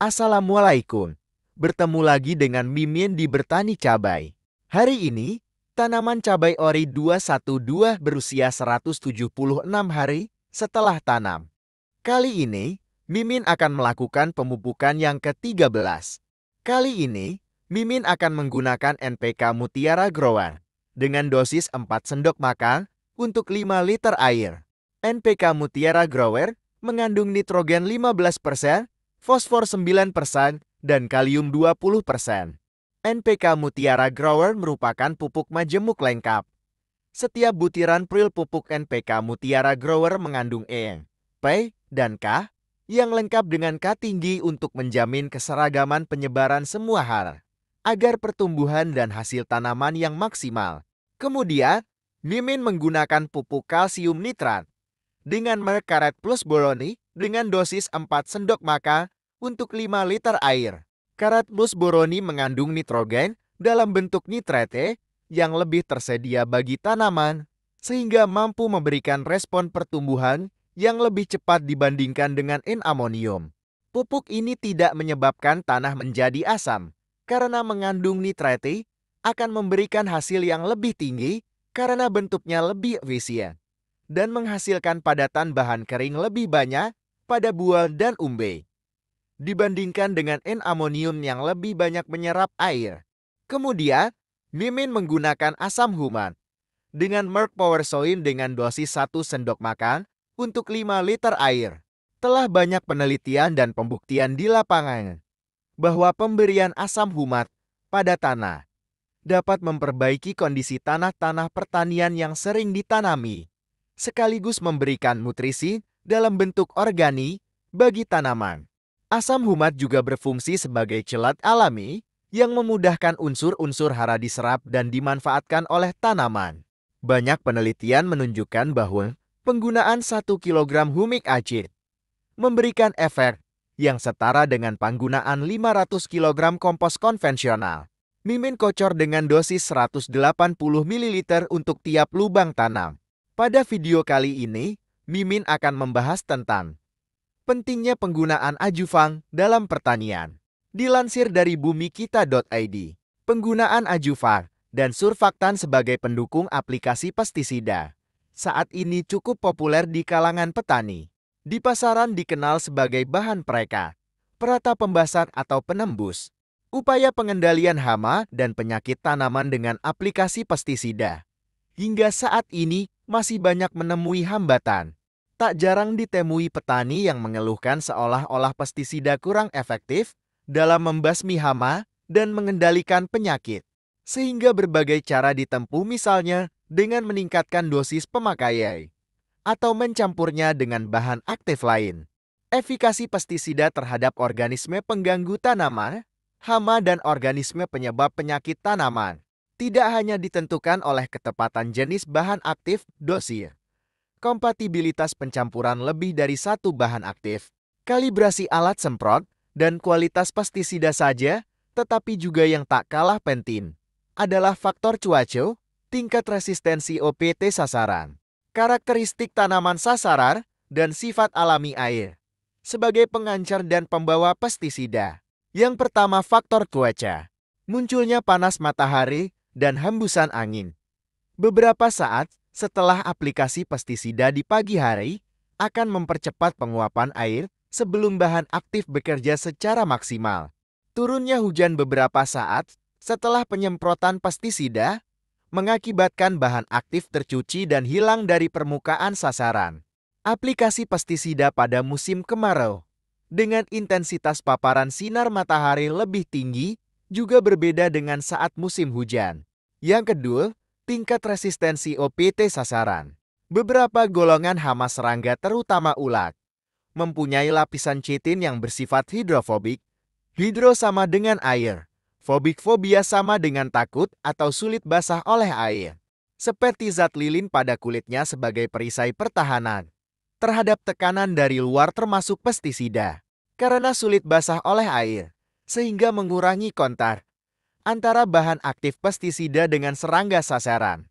Assalamualaikum. Bertemu lagi dengan Mimin di Bertani Cabai. Hari ini, tanaman cabai ori 212 berusia 176 hari setelah tanam. Kali ini, Mimin akan melakukan pemupukan yang ke-13. Kali ini, Mimin akan menggunakan NPK Mutiara Grower dengan dosis 4 sendok makan untuk 5 liter air. NPK Mutiara Grower mengandung nitrogen 15%, fosfor 9%, dan kalium 20%. NPK Mutiara Grower merupakan pupuk majemuk lengkap. Setiap butiran pril pupuk NPK Mutiara Grower mengandung E, P, dan K yang lengkap dengan K tinggi untuk menjamin keseragaman penyebaran semua hal agar pertumbuhan dan hasil tanaman yang maksimal. Kemudian, Mimin menggunakan pupuk kalsium nitrat dengan merek Karet Plus Boroni dengan dosis 4 sendok makan untuk 5 liter air. Karet Plus Boroni mengandung nitrogen dalam bentuk nitrate yang lebih tersedia bagi tanaman, sehingga mampu memberikan respon pertumbuhan yang lebih cepat dibandingkan dengan N-amonium. Pupuk ini tidak menyebabkan tanah menjadi asam, karena mengandung nitrate akan memberikan hasil yang lebih tinggi karena bentuknya lebih efisien dan menghasilkan padatan bahan kering lebih banyak pada buah dan umbi dibandingkan dengan N-amonium yang lebih banyak menyerap air. Kemudian, Mimin menggunakan asam humat dengan Merck Power Soin dengan dosis 1 sendok makan untuk 5 liter air. Telah banyak penelitian dan pembuktian di lapangan bahwa pemberian asam humat pada tanah dapat memperbaiki kondisi tanah-tanah pertanian yang sering ditanami, sekaligus memberikan nutrisi dalam bentuk organik bagi tanaman. Asam humat juga berfungsi sebagai celat alami yang memudahkan unsur-unsur hara diserap dan dimanfaatkan oleh tanaman. Banyak penelitian menunjukkan bahwa penggunaan 1 kg humik acid memberikan efek yang setara dengan penggunaan 500 kg kompos konvensional. Mimin kocor dengan dosis 180 ml untuk tiap lubang tanam. Pada video kali ini, Mimin akan membahas tentang pentingnya penggunaan adjuvan dalam pertanian. Dilansir dari bumikita.id, penggunaan adjuvan dan surfaktan sebagai pendukung aplikasi pestisida saat ini cukup populer di kalangan petani. Di pasaran dikenal sebagai bahan perekat, perata pembasar atau penembus, upaya pengendalian hama dan penyakit tanaman dengan aplikasi pestisida. Hingga saat ini masih banyak menemui hambatan. Tak jarang ditemui petani yang mengeluhkan seolah-olah pestisida kurang efektif dalam membasmi hama dan mengendalikan penyakit. Sehingga berbagai cara ditempuh, misalnya dengan meningkatkan dosis pemakaian atau mencampurnya dengan bahan aktif lain. Efikasi pestisida terhadap organisme pengganggu tanaman, hama dan organisme penyebab penyakit tanaman tidak hanya ditentukan oleh ketepatan jenis bahan aktif, dosis, kompatibilitas pencampuran lebih dari satu bahan aktif, kalibrasi alat semprot, dan kualitas pestisida saja, tetapi juga yang tak kalah penting adalah faktor cuaca, tingkat resistensi OPT sasaran, karakteristik tanaman sasaran, dan sifat alami air sebagai pengancar dan pembawa pestisida. Yang pertama, faktor cuaca. Munculnya panas matahari dan hembusan angin beberapa saat setelah aplikasi pestisida di pagi hari akan mempercepat penguapan air sebelum bahan aktif bekerja secara maksimal. Turunnya hujan beberapa saat setelah penyemprotan pestisida mengakibatkan bahan aktif tercuci dan hilang dari permukaan sasaran. Aplikasi pestisida pada musim kemarau dengan intensitas paparan sinar matahari lebih tinggi juga berbeda dengan saat musim hujan. Yang kedua, tingkat resistensi OPT sasaran. Beberapa golongan hama serangga terutama ulat mempunyai lapisan chitin yang bersifat hidrofobik. Hidro sama dengan air. Fobik-fobia sama dengan takut atau sulit basah oleh air. Seperti zat lilin pada kulitnya sebagai perisai pertahanan terhadap tekanan dari luar termasuk pestisida. Karena sulit basah oleh air, sehingga mengurangi kontak antara bahan aktif pestisida dengan serangga sasaran.